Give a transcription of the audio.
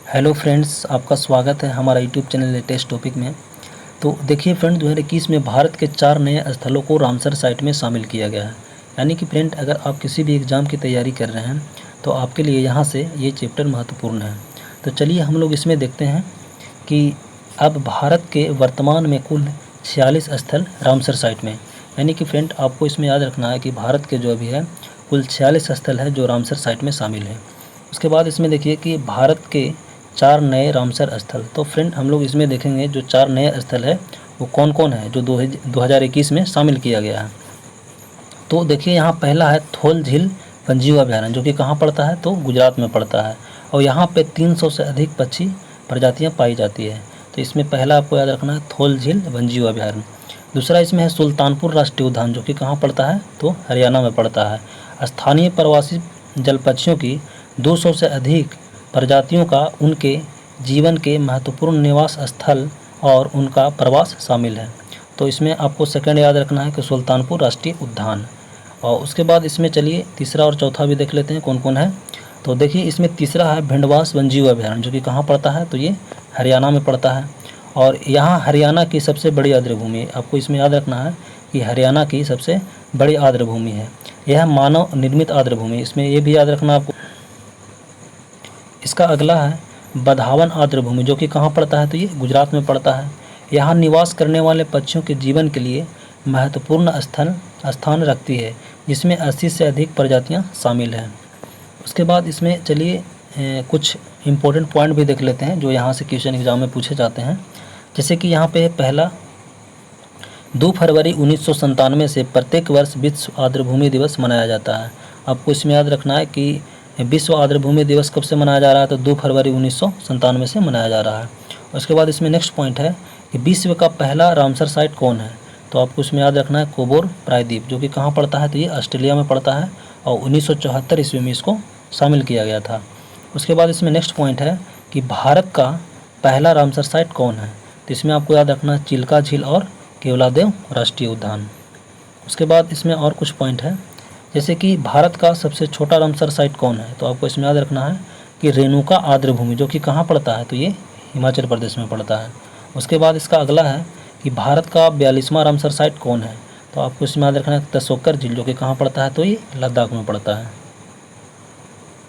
Hello friends, आपका स्वागत है हमारा यूट्यूब चैनल लेटेस्ट टॉपिक में। तो देखिए फ्रेंड, 2021 में भारत के 4 नए स्थलों को रामसर साइट में शामिल किया गया है। यानी कि फ्रेंड, अगर आप किसी भी एग्ज़ाम की तैयारी कर रहे हैं तो आपके लिए यहाँ से ये चैप्टर महत्वपूर्ण है। तो चलिए हम लोग इसमें देखते हैं कि अब भारत के वर्तमान में कुल 46 स्थल रामसर साइट में, यानी कि फ्रेंड आपको इसमें याद रखना है कि भारत के जो अभी है कुल 46 स्थल है जो रामसर साइट में शामिल है। उसके बाद इसमें देखिए कि भारत के 4 नए रामसर स्थल। तो फ्रेंड हम लोग इसमें देखेंगे जो 4 नए स्थल है वो कौन कौन है जो 2021 में शामिल किया गया है। तो देखिए यहाँ पहला है थोल झील वन्यजीव अभयारण्य, जो कि कहाँ पड़ता है तो गुजरात में पड़ता है, और यहाँ पे 300 से अधिक पक्षी प्रजातियाँ पाई जाती है। तो इसमें पहला आपको याद रखना है थोल झील वन्यजीव अभयारण्य। दूसरा इसमें है सुल्तानपुर राष्ट्रीय उद्यान, जो कि कहाँ पड़ता है तो हरियाणा में पड़ता है। स्थानीय प्रवासी जल पक्षियों की 200 से अधिक प्रजातियों का उनके जीवन के महत्वपूर्ण निवास स्थल और उनका प्रवास शामिल है। तो इसमें आपको सेकंड याद रखना है कि सुल्तानपुर राष्ट्रीय उद्यान। और उसके बाद इसमें चलिए तीसरा और चौथा भी देख लेते हैं कौन कौन है। तो देखिए इसमें तीसरा है भिंडवास वन्यजीव अभयारण्य, जो कि कहाँ पड़ता है तो ये हरियाणा में पड़ता है। और यहाँ हरियाणा की सबसे बड़ी आर्द्रभूमि, आपको इसमें याद रखना है कि हरियाणा की सबसे बड़ी आर्द्रभूमि है। यह मानव निर्मित आर्द्रभूमि, इसमें ये भी याद रखना आपको। इसका अगला है बधावन आर्द्रभूमि, जो कि कहाँ पड़ता है तो ये गुजरात में पड़ता है। यहाँ निवास करने वाले पक्षियों के जीवन के लिए महत्वपूर्ण स्थान रखती है, जिसमें 80 से अधिक प्रजातियाँ शामिल हैं। उसके बाद इसमें चलिए कुछ इम्पोर्टेंट पॉइंट भी देख लेते हैं जो यहाँ से क्वेश्चन एग्जाम में पूछे जाते हैं। जैसे कि यहाँ पे पहला 2 फरवरी 1997 से प्रत्येक वर्ष विश्व आर्द्रभूमि दिवस मनाया जाता है। आपको इसमें याद रखना है कि विश्व आर्द्रभूमि दिवस कब से मनाया जा रहा है तो 2 फरवरी 1997 से मनाया जा रहा है। उसके बाद इसमें नेक्स्ट पॉइंट है कि विश्व का पहला रामसर साइट कौन है। तो आपको इसमें याद रखना है कोबोर प्रायद्वीप, जो कि कहाँ पड़ता है तो ये ऑस्ट्रेलिया में पड़ता है, और 1974 ईस्वी में इसको शामिल किया गया था। उसके बाद इसमें नेक्स्ट पॉइंट है कि भारत का पहला रामसर साइट कौन है। तो इसमें आपको याद रखना है चिल्का झील और केवलादेव राष्ट्रीय उद्यान। उसके बाद इसमें और कुछ पॉइंट है, जैसे कि भारत का सबसे छोटा रामसर साइट कौन है। तो आपको इसमें याद रखना है कि रेणुका आर्द्रभूमि, जो कि कहाँ पड़ता है तो ये हिमाचल प्रदेश में पड़ता है। उसके बाद इसका अगला है कि भारत का 42वां रामसर साइट कौन है। तो आपको इसमें याद रखना है तसोकर झील, जो कि कहाँ पड़ता है तो ये लद्दाख में पड़ता है।